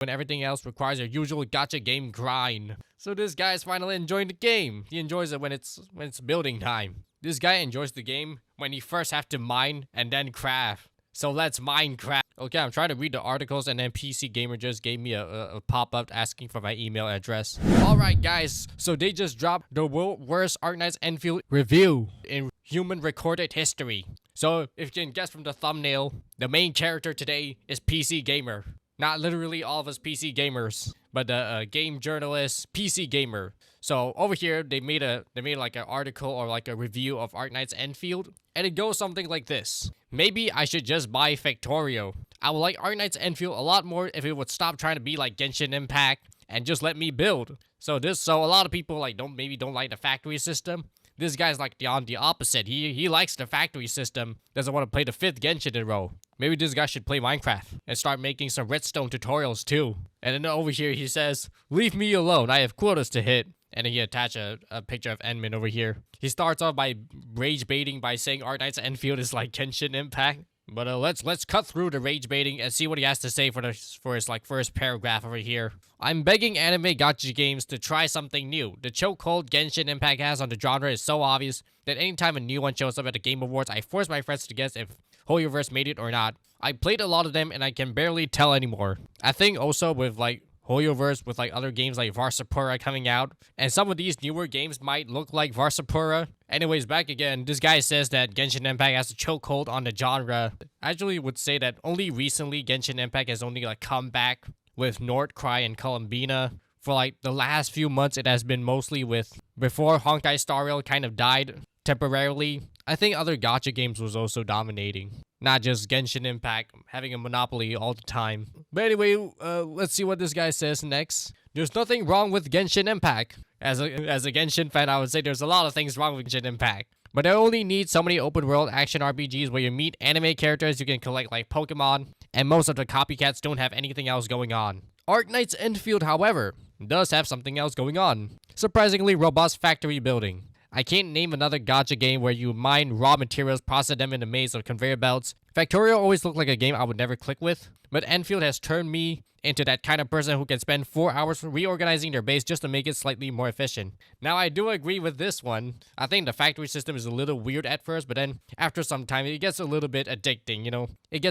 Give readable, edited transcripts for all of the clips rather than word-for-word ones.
when everything else requires your usual gacha game grind. So this guy is finally enjoying the game. He enjoys it when it's building time. This guy enjoys the game when he first have to mine and then craft. So let's Minecraft. Okay, I'm trying to read the articles and then PC Gamer just gave me a pop-up asking for my email address. Alright guys, so they just dropped the worst Arknights Endfield review in human recorded history. So if you can guess from the thumbnail, the main character today is PC Gamer. Not literally all of us PC gamers, but the game journalist PC Gamer. So over here, they made like an article or like a review of Arknights Endfield, and it goes something like this. Maybe I should just buy Factorio. I would like Arknights Endfield a lot more if it would stop trying to be like Genshin Impact and just let me build. So a lot of people like don't like the factory system. This guy's like on the opposite. He likes the factory system, doesn't want to play the 5th Genshin in a row. Maybe this guy should play Minecraft and start making some redstone tutorials too. And then over here he says, "Leave me alone, I have quotas to hit." And then he attached a picture of Enmin over here. He starts off by rage baiting by saying Arknights Endfield is like Genshin Impact. But let's cut through the rage baiting and see what he has to say for his like first paragraph over here. "I'm begging anime gacha games to try something new. The chokehold Genshin Impact has on the genre is so obvious that anytime a new one shows up at the Game Awards, I force my friends to guess if Hoyoverse made it or not. I played a lot of them and I can barely tell anymore." I think also with like Hoyoverse, with like other games like Varsapura coming out, and some of these newer games might look like Varsapura. Anyways, back again, this guy says that Genshin Impact has a chokehold on the genre. I actually would say that only recently Genshin Impact has only like come back with Nordcry and Columbina. For like the last few months, it has been mostly with, before Honkai Star Rail kind of died temporarily, I think other gacha games was also dominating. Not just Genshin Impact having a monopoly all the time. But anyway, let's see what this guy says next. "There's nothing wrong with Genshin Impact." As a Genshin fan, I would say there's a lot of things wrong with Genshin Impact. But I only need so many open world action RPGs where you meet anime characters you can collect like Pokemon, and most of the copycats don't have anything else going on. Arknights Endfield, however, does have something else going on. Surprisingly robust factory building. I can't name another gacha game where you mine raw materials, process them in a maze of conveyor belts. Factorio always looked like a game I would never click with, but Enfield has turned me into that kind of person who can spend 4 hours reorganizing their base just to make it slightly more efficient. Now, I do agree with this one. I think the factory system is a little weird at first, but then after some time, it gets a little bit addicting, you know? It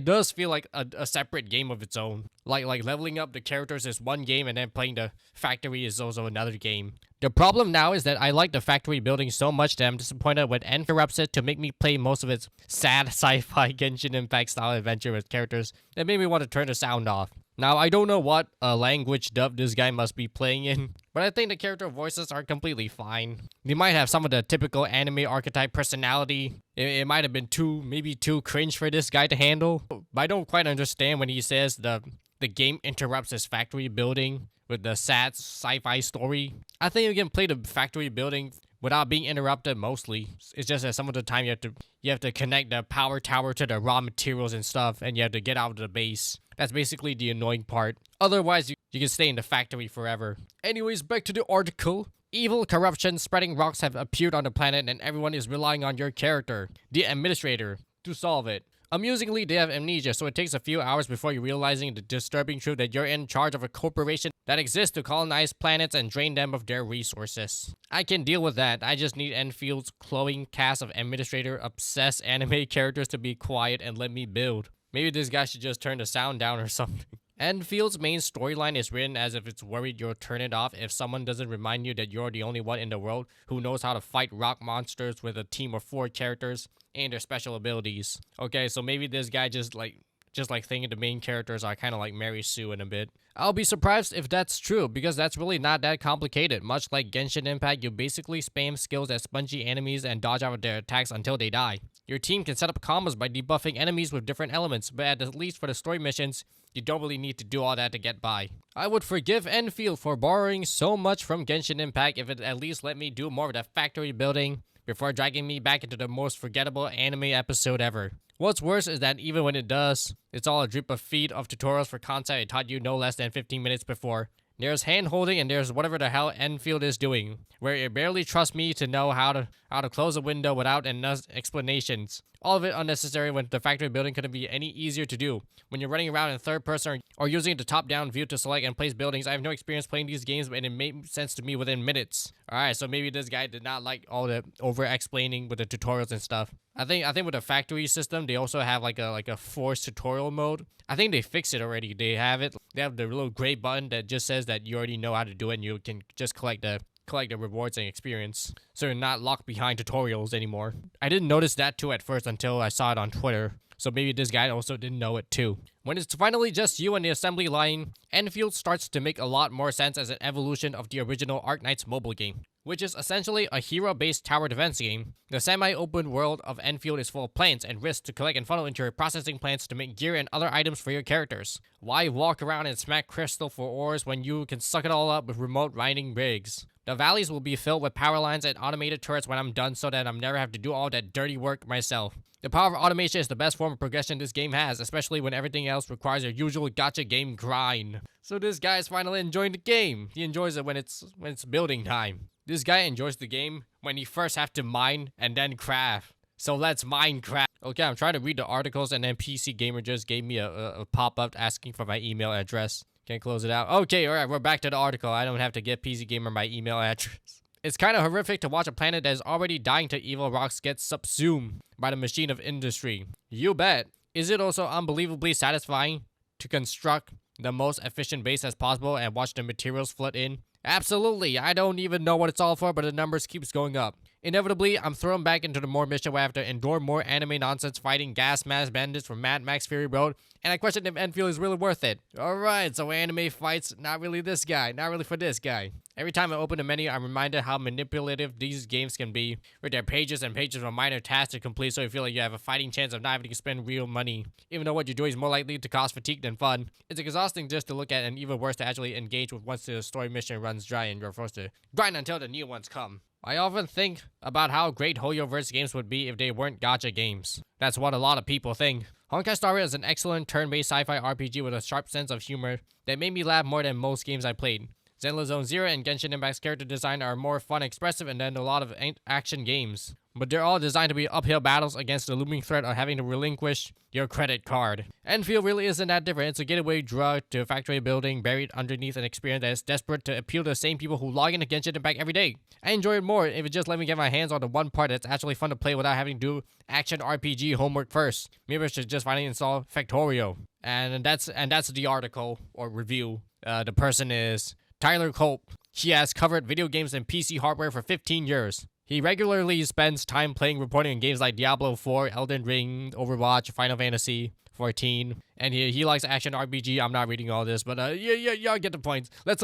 does feel like a separate game of its own. Like leveling up the characters is one game, and then playing the factory is also another game. The problem now is that I like the factory building so much that I'm disappointed when N interrupts it to make me play most of its sad sci-fi Genshin Impact style adventure with characters that made me want to turn the sound off. Now, I don't know what language dub this guy must be playing in, but I think the character voices are completely fine. They might have some of the typical anime archetype personality. It might have been maybe too cringe for this guy to handle. But I don't quite understand when he says the game interrupts his factory building with the sad sci-fi story. I think you can play the factory building without being interrupted mostly. It's just that some of the time you have to connect the power tower to the raw materials and stuff, and you have to get out of the base. That's basically the annoying part. Otherwise, you can stay in the factory forever. Anyways, back to the article. "Evil, corruption, spreading rocks have appeared on the planet and everyone is relying on your character, the administrator, to solve it. Amusingly, they have amnesia, so it takes a few hours before you're realizing the disturbing truth that you're in charge of a corporation that exists to colonize planets and drain them of their resources. I can deal with that. I just need Enfield's glowing cast of administrator-obsessed anime characters to be quiet and let me build." Maybe this guy should just turn the sound down or something. Enfield's main storyline is written as if it's worried you'll turn it off if someone doesn't remind you that you're the only one in the world who knows how to fight rock monsters with a team of 4 characters and their special abilities. Okay, so maybe this guy just thinking the main characters are kind of like Mary Sue in a bit. I'll be surprised if that's true, because that's really not that complicated. Much like Genshin Impact, you basically spam skills at spongy enemies and dodge out of their attacks until they die. Your team can set up combos by debuffing enemies with different elements, but at least for the story missions, you don't really need to do all that to get by. I would forgive Enfield for borrowing so much from Genshin Impact if it at least let me do more of the factory building before dragging me back into the most forgettable anime episode ever. What's worse is that even when it does, it's all a drip of feed of tutorials for content it taught you no less than 15 minutes before. There's hand holding and there's whatever the hell Enfield is doing, where it barely trusts me to know how to close a window without enough explanations. All of it unnecessary when the factory building couldn't be any easier to do. When you're running around in third person or using the top-down view to select and place buildings, I have no experience playing these games, and it made sense to me within minutes. Alright, so maybe this guy did not like all the over-explaining with the tutorials and stuff. I think with the factory system, they also have like a forced tutorial mode. I think they fixed it already. They have the little gray button that just says that you already know how to do it, and you can just collect the rewards and experience, so you're not locked behind tutorials anymore. I didn't notice that too at first until I saw it on Twitter, so maybe this guy also didn't know it too. When it's finally just you and the assembly line, Enfield starts to make a lot more sense as an evolution of the original Arknights mobile game, which is essentially a hero-based tower defense game. The semi-open world of Enfield is full of plants and risks to collect and funnel into your processing plants to make gear and other items for your characters. Why walk around and smack crystal for ores when you can suck it all up with remote mining rigs? The valleys will be filled with power lines and automated turrets when I'm done, so that I'm never have to do all that dirty work myself. The power of automation is the best form of progression this game has, especially when everything else requires your usual gacha game grind. So this guy is finally enjoying the game. He enjoys it when it's building time. This guy enjoys the game when he first have to mine and then craft. So let's Minecraft. Okay, I'm trying to read the articles, and then PC Gamer just gave me a pop-up asking for my email address. Can't close it out. Okay, alright, we're back to the article. I don't have to give PC Gamer my email address. It's kind of horrific to watch a planet that is already dying to evil rocks get subsumed by the machine of industry. You bet. Is it also unbelievably satisfying to construct the most efficient base as possible and watch the materials flood in? Absolutely. I don't even know what it's all for, but the numbers keeps going up. Inevitably, I'm thrown back into the more mission where I have to endure more anime nonsense fighting gas mask bandits from Mad Max Fury Road, and I question if Enfield is really worth it. Alright, so anime fights, not really this guy, not really for this guy. Every time I open a menu, I'm reminded how manipulative these games can be, with their pages and pages of minor tasks to complete, so you feel like you have a fighting chance of not having to spend real money, even though what you're doing is more likely to cause fatigue than fun. It's exhausting just to look at, and even worse to actually engage with once the story mission runs dry and you're forced to grind until the new ones come. I often think about how great Hoyoverse games would be if they weren't gacha games. That's what a lot of people think. Honkai Star Rail is an excellent turn-based sci-fi RPG with a sharp sense of humor that made me laugh more than most games I played. Zenless Zone Zero and Genshin Impact's character design are more fun, expressive, and then a lot of action games. But they're all designed to be uphill battles against the looming threat of having to relinquish your credit card. Enfield really isn't that different. It's a getaway drug to a factory building buried underneath an experience that is desperate to appeal to the same people who log into Genshin Impact every day. I enjoy it more if it just let me get my hands on the one part that's actually fun to play without having to do action RPG homework first. Maybe I should just finally install Factorio. And that's the article or review. The person is Tyler Culp. He has covered video games and PC hardware for 15 years. He regularly spends time reporting on games like Diablo 4, Elden Ring, Overwatch, Final Fantasy 14, and he likes action RPG. I'm not reading all this, but y'all get the point. Let's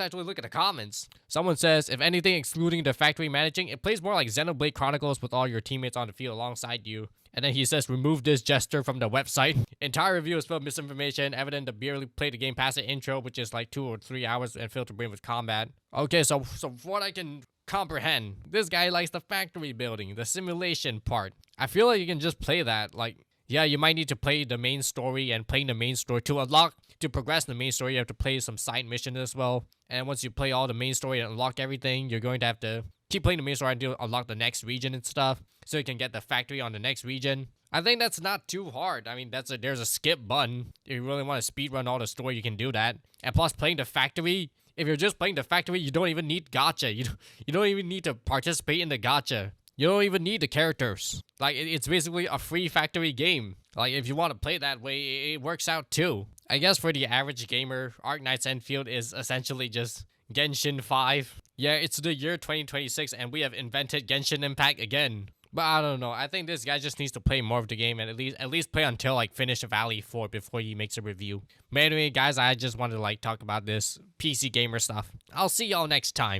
actually look at the comments. Someone says, if anything, excluding the factory managing, it plays more like Xenoblade Chronicles with all your teammates on the field alongside you. And then he says, remove this gesture from the website. Entire review is full of misinformation, evident to barely play the game past the intro, which is like 2 or 3 hours, and filled to brim with combat. Okay, so what I can comprehend, this guy likes the factory building, the simulation part. I feel like you can just play that. Like, yeah, you might need to play the main story, and playing the main story to progress the main story, you have to play some side missions as well. And once you play all the main story and unlock everything, you're going to have to keep playing the main story until unlock the next region and stuff, so you can get the factory on the next region. I think that's not too hard. I mean, there's a skip button. If you really want to speedrun all the story, you can do that. And plus, playing the factory, if you're just playing the factory, you don't even need gacha. You don't even need to participate in the gacha. You don't even need the characters. Like, it's basically a free factory game. Like, if you want to play that way, it works out too. I guess for the average gamer, Arknights Endfield is essentially just Genshin 5. Yeah, it's the year 2026 and we have invented Genshin Impact again. But I don't know. I think this guy just needs to play more of the game and at least play until like finish Valley 4 before he makes a review. But anyway, guys, I just wanted to like talk about this PC gamer stuff. I'll see y'all next time.